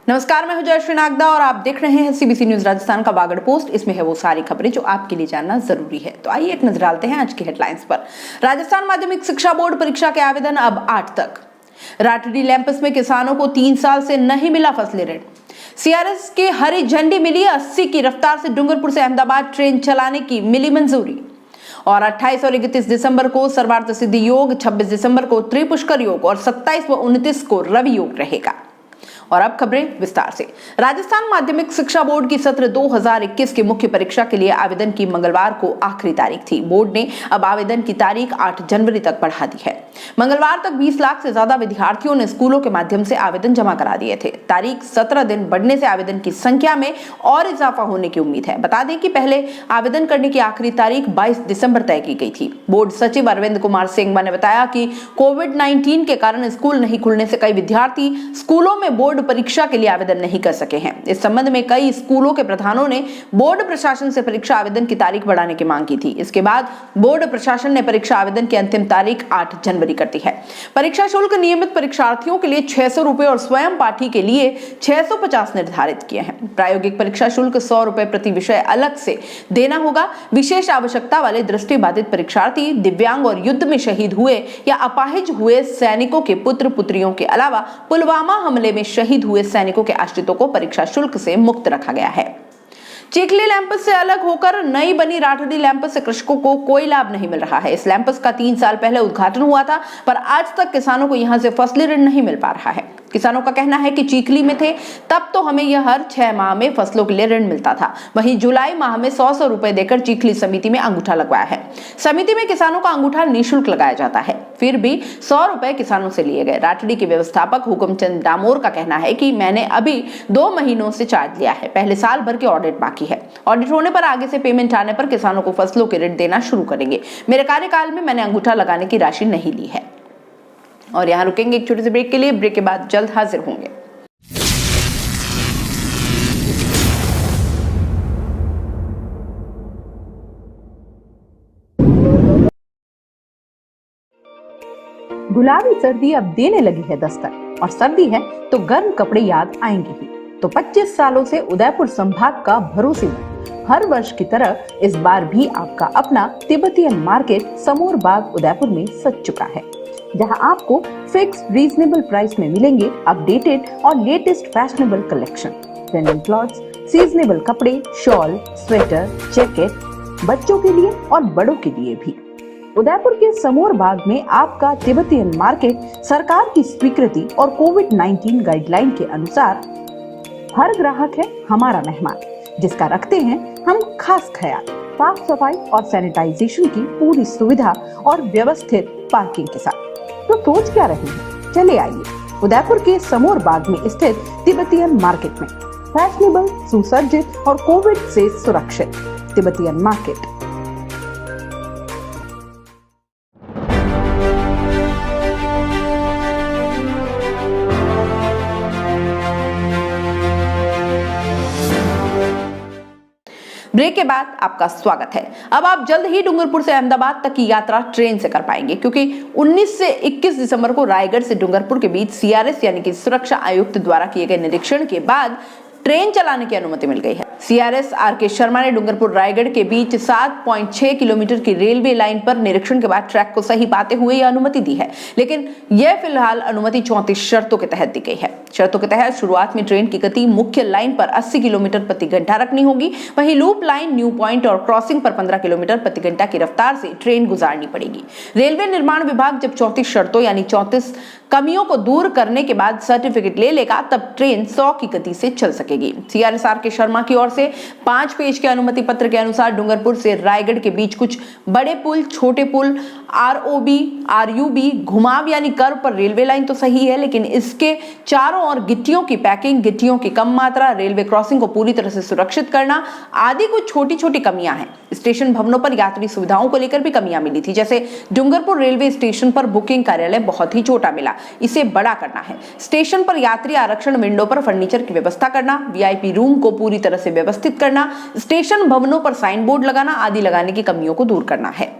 नमस्कार, मैं हूं जयश्री नागदा और आप देख रहे हैं सीबीसी न्यूज राजस्थान का वागड़ पोस्ट। इसमें है वो सारी खबरें जो आपके लिए जानना जरूरी है। तो आइए एक नजर डालते हैं आज की हेडलाइंस पर। राजस्थान माध्यमिक शिक्षा बोर्ड परीक्षा के आवेदन अब 8 तक। राठड़ी लैंपस में किसानों को 3 साल से नहीं मिला फसली ऋण। सीआरएस के हरी झंडी मिली। 80 की रफ्तार से डूंगरपुर से अहमदाबाद ट्रेन चलाने की मिली मंजूरी। और 28 और 31 दिसंबर को सर्वार्थ सिद्धि योग, 26 दिसंबर को त्रिपुष्कर योग और 27 व 29 को रवि योग रहेगा। और अब खबरें विस्तार से। राजस्थान माध्यमिक शिक्षा बोर्ड की सत्र 2021 की मुख्य परीक्षा के लिए आवेदन की मंगलवार को आखिरी तारीख थी। बोर्ड ने अब आवेदन की तारीख 8 जनवरी तक बढ़ा दी है। मंगलवार तक 20 लाख से ज्यादा विद्यार्थियों ने स्कूलों के माध्यम से आवेदन जमा करा दिए थे। तारीख 17 दिन बढ़ने से आवेदन की संख्या में और इजाफा होने की उम्मीद है। बता दें कि पहले आवेदन करने की आखिरी तारीख 22 दिसंबर तय की गई थी। बोर्ड सचिव अरविंद कुमार सिंह ने बताया कि कोविड-19 के कारण स्कूल नहीं खुलने से कई विद्यार्थी स्कूलों में बोर्ड परीक्षा के लिए आवेदन नहीं कर सके हैं। इस संबंध में कई स्कूलों के प्रधानों ने बोर्ड प्रशासन से परीक्षा आवेदन की तारीख बढ़ाने की मांग की थी। इसके बाद बोर्ड प्रशासन ने परीक्षा आवेदन की अंतिम तारीख 8 जनवरी कर दी है। परीक्षा शुल्क नियमित परीक्षार्थियों के लिए 600 रुपए और स्वयं पाठी के लिए 650 निर्धारित किए हैं। प्रायोगिक परीक्षा शुल्क 100 रुपए प्रति विषय अलग से देना होगा। विशेष आवश्यकता वाले दृष्टिबाधित परीक्षार्थी, दिव्यांग और युद्ध में शहीद हुए या अपाहिज हुए सैनिकों के पुत्र पुत्रियों के अलावा पुलवामा हमले में शहीद हुए सैनिकों के आश्रितों को परीक्षा शुल्क से मुक्त रखा गया है। चिखली लैंपस से अलग होकर नई बनी राठड़ी लैंपस से कृषकों को कोई लाभ नहीं मिल रहा है। इस लैंपस का 3 साल पहले उद्घाटन हुआ था, पर आज तक किसानों को यहां से फसली ऋण नहीं मिल पा रहा है। किसानों का कहना है कि चिखली में थे तब तो हमें यह हर 6 माह में फसलों के लिए ऋण मिलता था। वहीं जुलाई माह में 100 रुपए देकर चिखली समिति में अंगूठा लगवाया है। समिति में किसानों का अंगूठा निःशुल्क लगाया जाता है, फिर भी 100 रुपए किसानों से लिए गए। राठड़ी के व्यवस्थापक हुकुमचंद डामोर का कहना है कि मैंने अभी 2 महीनों से चार्ज लिया है। पहले साल भर के ऑडिट बाकी है। ऑडिट होने पर आगे से पेमेंट आने पर किसानों को फसलों के ऋण देना शुरू करेंगे। मेरे कार्यकाल में मैंने अंगूठा लगाने की राशि नहीं ली है। और यहाँ रुकेंगे एक छोटे से ब्रेक के लिए। ब्रेक के बाद जल्द हाजिर होंगे। गुलाबी सर्दी अब देने लगी है दस्तक, और सर्दी है तो गर्म कपड़े याद आएंगे ही। तो 25 सालों से उदयपुर संभाग का भरोसेमंद हर वर्ष की तरह इस बार भी आपका अपना तिब्बतियन मार्केट समोर बाग उदयपुर में सज चुका है, जहां आपको फिक्स रीजनेबल प्राइस में मिलेंगे अपडेटेड और latest fashionable collection, trending clothes, seasonable कपड़े, शॉल, स्वेटर, जैकेट, बच्चों के लिए और बड़ों के लिए भी। उदयपुर के समोर बाग में आपका तिब्बतियन मार्केट सरकार की स्वीकृति और कोविड-19 गाइडलाइन के अनुसार हर ग्राहक है हमारा मेहमान, जिसका रखते हैं हम खास ख्याल। साफ सफाई और सैनिटाइजेशन की पूरी सुविधा और व्यवस्थित पार्किंग के साथ। तो सोच क्या रहे हैं, चले आइए उदयपुर के समोर बाग में स्थित तिब्बतियन मार्केट में। फैशनेबल, सुसज्जित और कोविड से सुरक्षित तिब्बतियन मार्केट। ब्रेक के बाद आपका स्वागत है। अब आप जल्द ही डूंगरपुर से अहमदाबाद तक की यात्रा ट्रेन से कर पाएंगे, क्योंकि 19 से 21 दिसंबर को रायगढ़ से डूंगरपुर के बीच सीआरएस यानी कि सुरक्षा आयुक्त द्वारा किए गए निरीक्षण के बाद ट्रेन चलाने की अनुमति मिल गई है। CRS R K. शर्मा ने डूंगरपुर रायगढ़ के बीच 7.6 किलोमीटर की रेलवे लाइन पर निरीक्षण के बाद ट्रैक को सही पाते हुए यह अनुमति दी है, लेकिन यह फिलहाल अनुमति 34 शर्तों के तहत दी गई है। शर्तों के तहत शुरुआत में ट्रेन की गति मुख्य लाइन पर 80 किलोमीटर प्रति घंटा रखनी होगी। वहीं लूप लाइन, न्यू पॉइंट और क्रॉसिंग पर 15 किलोमीटर प्रति घंटा की रफ्तार से ट्रेन गुजारनी पड़ेगी। रेलवे निर्माण विभाग जब 34 शर्तों यानी 34 कमियों को दूर करने के बाद सर्टिफिकेट ले लेगा, तब ट्रेन 100 की गति से चल सकेगी। CRS R K. शर्मा की ओर से 5 पेज के अनुमति पत्र के अनुसार डूंगरपुर से रायगढ़ के बीच कुछ बड़े पुल, छोटे पुल, आरओबी, आरयूबी, घुमाव यानी कर्व पर रेलवे लाइन तो सही है, लेकिन इसके चारों ओर गिट्टियों की पैकिंग, गिट्टियों की कम मात्रा, रेलवे क्रॉसिंग को पूरी तरह से सुरक्षित करना आदि कुछ छोटी छोटी कमियां हैं। स्टेशन भवनों पर यात्री सुविधाओं को लेकर भी कमियां मिली थी, जैसे डूंगरपुर रेलवे स्टेशन पर बुकिंग कार्यालय बहुत ही छोटा मिला, इसे बड़ा करना है। स्टेशन पर यात्री आरक्षण विंडो पर फर्नीचर की व्यवस्था करना, वीआईपी रूम को पूरी तरह से व्यवस्थित करना, स्टेशन भवनों पर साइन बोर्ड लगाना आदि लगाने की कमियों को दूर करना है।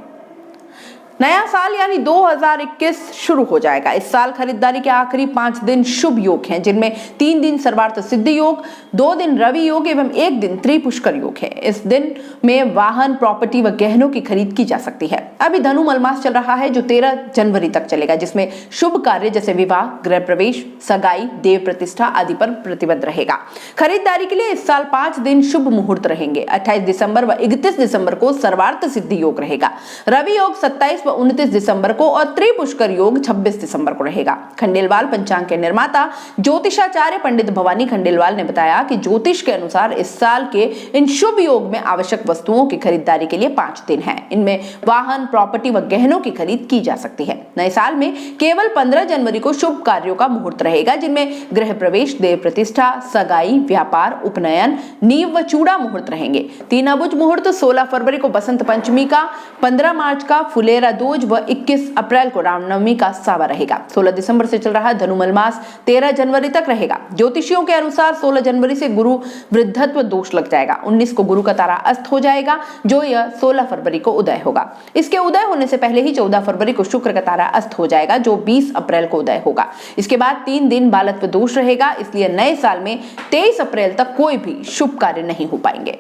नया साल यानी 2021 शुरू हो जाएगा। इस साल खरीदारी के आखिरी 5 दिन शुभ योग हैं, जिनमें 3 दिन सर्वार्थ सिद्धि योग, 2 दिन रवि योग एवं 1 दिन त्रिपुष्कर योग है। इस दिन में वाहन, प्रॉपर्टी व गहनों की खरीद की जा सकती है। अभी धनु मलमास चल रहा है जो 13 जनवरी तक चलेगा, जिसमें शुभ कार्य जैसे विवाह, गृह प्रवेश, सगाई, देव प्रतिष्ठा आदि पर प्रतिबंध रहेगा। खरीदारी के लिए इस साल 5 दिन शुभ मुहूर्त रहेंगे। 28 दिसंबर व 31 दिसंबर को सर्वार्थ सिद्धि योग रहेगा। रवि योग 27 व 29 दिसंबर को और त्रिपुष्कर योग 26 दिसंबर को रहेगा। खंडेलवाल पंचांग के निर्माता ज्योतिषाचार्य पंडित भवानी खंडेलवाल ने बताया कि ज्योतिष के अनुसार इस साल के इन शुभ योग में आवश्यक वस्तुओं की खरीदारी के लिए 5 दिन है। इनमें वाहन, प्रॉपर्टी व गहनों की खरीद की जा सकती है। नए साल में केवल 15 जनवरी को शुभ कार्यों का मुहूर्त रहेगा, जिनमें गृह प्रवेश, देव प्रतिष्ठा, सगाई, व्यापार, उपनयन, नींव व चूड़ा मुहूर्त रहेंगे। 3 अबुझ मुहूर्त 16 फरवरी को बसंत पंचमी का, 15 मार्च का फुलेरा दूज व 21 अप्रैल को रामनवमी का सावा रहेगा। 16 दिसंबर से चल रहा धनुमल मास 13 जनवरी तक रहेगा। ज्योतिषियों के अनुसार 16 जनवरी से गुरु वृद्धत्व दोष लग जाएगा। 19 को गुरु का तारा अस्त हो जाएगा, जो यह 16 फरवरी को उदय होगा। इसके उदय होने से पहले ही 14 फरवरी को शुक्र का तारा अस्त हो जाएगा, जो 20 अप्रैल को उदय होगा। इसके बाद 3 दिन बालत्व दोष रहेगा, इसलिए नए साल में 23 अप्रैल तक कोई भी शुभ कार्य नहीं हो पाएंगे।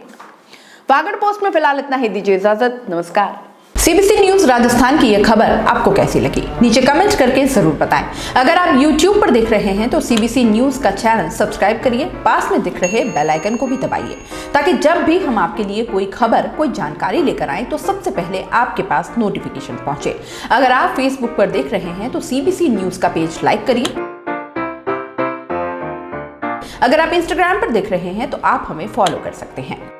वागड़ पोस्ट में फिलहाल इतना ही, दीजिए इजाजत, नमस्कार। सीबीसी न्यूज राजस्थान की यह खबर आपको कैसी लगी, नीचे कमेंट करके जरूर बताएं। अगर आप YouTube पर देख रहे हैं तो सीबीसी न्यूज का चैनल सब्सक्राइब करिए, पास में दिख रहे बेल आइकन को भी दबाइए, ताकि जब भी हम आपके लिए कोई खबर, कोई जानकारी लेकर आए तो सबसे पहले आपके पास नोटिफिकेशन पहुंचे। अगर आप फेसबुक पर देख रहे हैं तो सीबीसी न्यूज का पेज लाइक करिए। अगर आप इंस्टाग्राम पर देख रहे हैं तो आप हमें फॉलो कर सकते हैं।